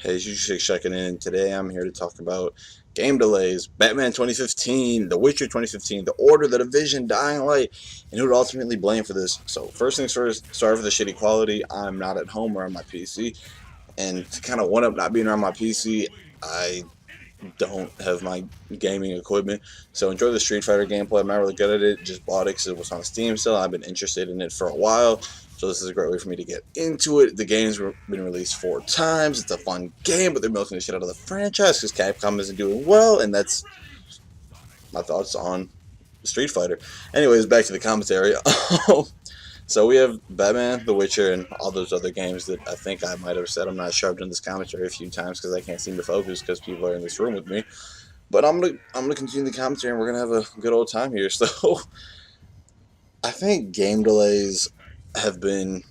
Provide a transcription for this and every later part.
Hey, it's usually checking in. Today I'm here to talk about game delays, Batman 2015, The Witcher 2015, The Order, The Division, Dying Light, and who would ultimately blame for this. So first things first, sorry for the shitty quality. I'm not at home or on my PC, and to kind of one up not being on my PC, I don't have my gaming equipment. So enjoy the Street Fighter gameplay. I'm not really good at it. Just bought it because it was on Steam still. I've been interested in it for a while. So this is a great way for me to get into it. The game's been released 4 times. It's a fun game, but they're milking the shit out of the franchise because Capcom isn't doing well, and that's my thoughts on Street Fighter. Anyways, back to the commentary. So we have Batman, The Witcher, and all those other games that I think I might have said I'm not sure. I've done this commentary a few times because I can't seem to focus because people are in this room with me. But I'm gonna continue the commentary and we're gonna have a good old time here. So I think game delays have been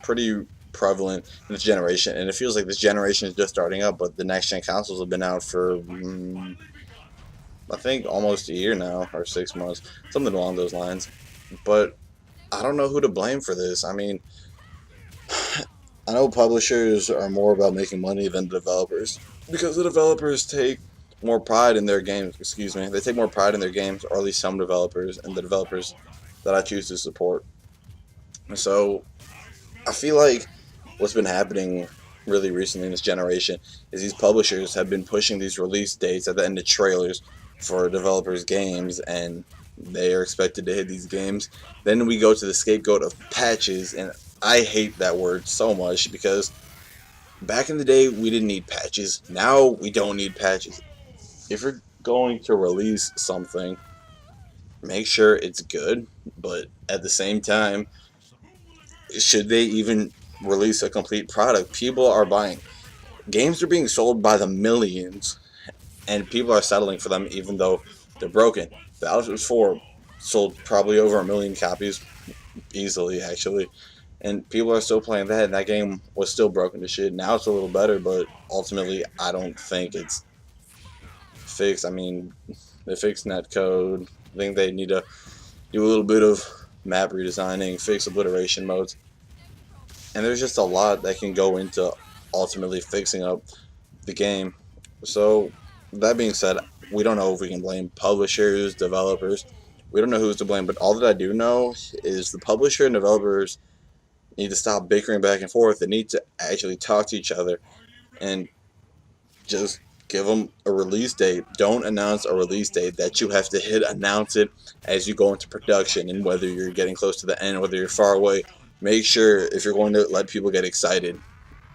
pretty prevalent in this generation, and it feels like this generation is just starting up. But the next gen consoles have been out for I think almost a year now or 6 months, something along those lines. But I don't know who to blame for this. I mean, I know publishers are more about making money than the developers because the developers take more pride in their games. Excuse me, they take more pride in their games, or at least some developers, and the developers that I choose to support. So I feel like what's been happening really recently in this generation is these publishers have been pushing these release dates at the end of trailers for developers' games, and they are expected to hit these games. Then we go to the scapegoat of patches, and I hate that word so much because back in the day we didn't need patches. Now we don't need patches. If you're going to release something, make sure it's good, but at the same time, should they even release a complete product? People are buying. Games are being sold by the millions, and people are settling for them even though they're broken. Battlefield 4 sold probably over 1 million copies, easily actually, and people are still playing that, and that game was still broken to shit. Now it's a little better, but ultimately I don't think it's fixed. I mean, they fixed netcode. I think they need to do a little bit of map redesigning, fix obliteration modes, and there's just a lot that can go into ultimately fixing up the game. So that being said, we don't know if we can blame publishers, developers. We don't know who's to blame, but all that I do know is the publisher and developers need to stop bickering back and forth. They need to actually talk to each other and just give them a release date. Don't announce a release date that you have to hit announce it as you go into production, and whether you're getting close to the end, whether you're far away, make sure if you're going to let people get excited,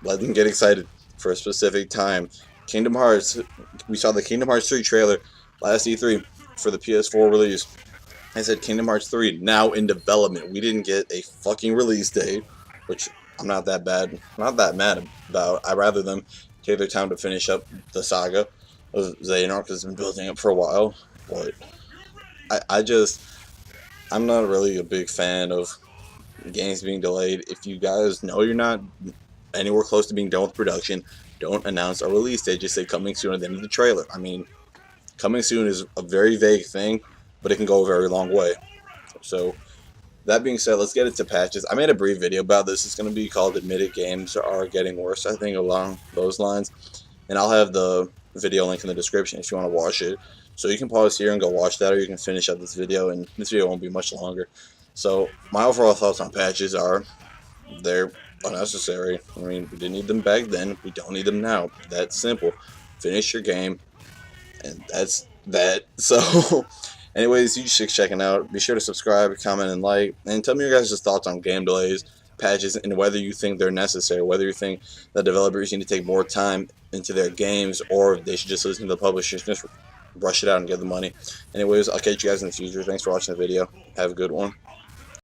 let them get excited for a specific time. Kingdom Hearts, we saw the Kingdom Hearts 3 trailer last E3 for the PS4 release. I said Kingdom Hearts 3 now in development. We didn't get a fucking release date, which I'm not that mad about. I'd rather them take their time to finish up the saga of Xehanort because it's been building up for a while. But I'm not really a big fan of games being delayed. If you guys know you're not anywhere close to being done with production, don't announce a release date. Just say coming soon at the end of the trailer. I mean, coming soon is a very vague thing, but it can go a very long way. So that being said, let's get into patches. I made a brief video about this. It's going to be called Admitted Games Are Getting Worse, I think, along those lines. And I'll have the video link in the description if you want to watch it. So you can pause here and go watch that, or you can finish up this video, and this video won't be much longer. So my overall thoughts on patches are they're unnecessary. I mean, we didn't need them back then. We don't need them now. That's simple. Finish your game, and that's that. So anyways, you should checking out. Be sure to subscribe, comment, and like. And tell me your guys' thoughts on game delays, patches, and whether you think they're necessary. Whether you think that developers need to take more time into their games, or they should just listen to the publishers, just rush it out and get the money. Anyways, I'll catch you guys in the future. Thanks for watching the video. Have a good one.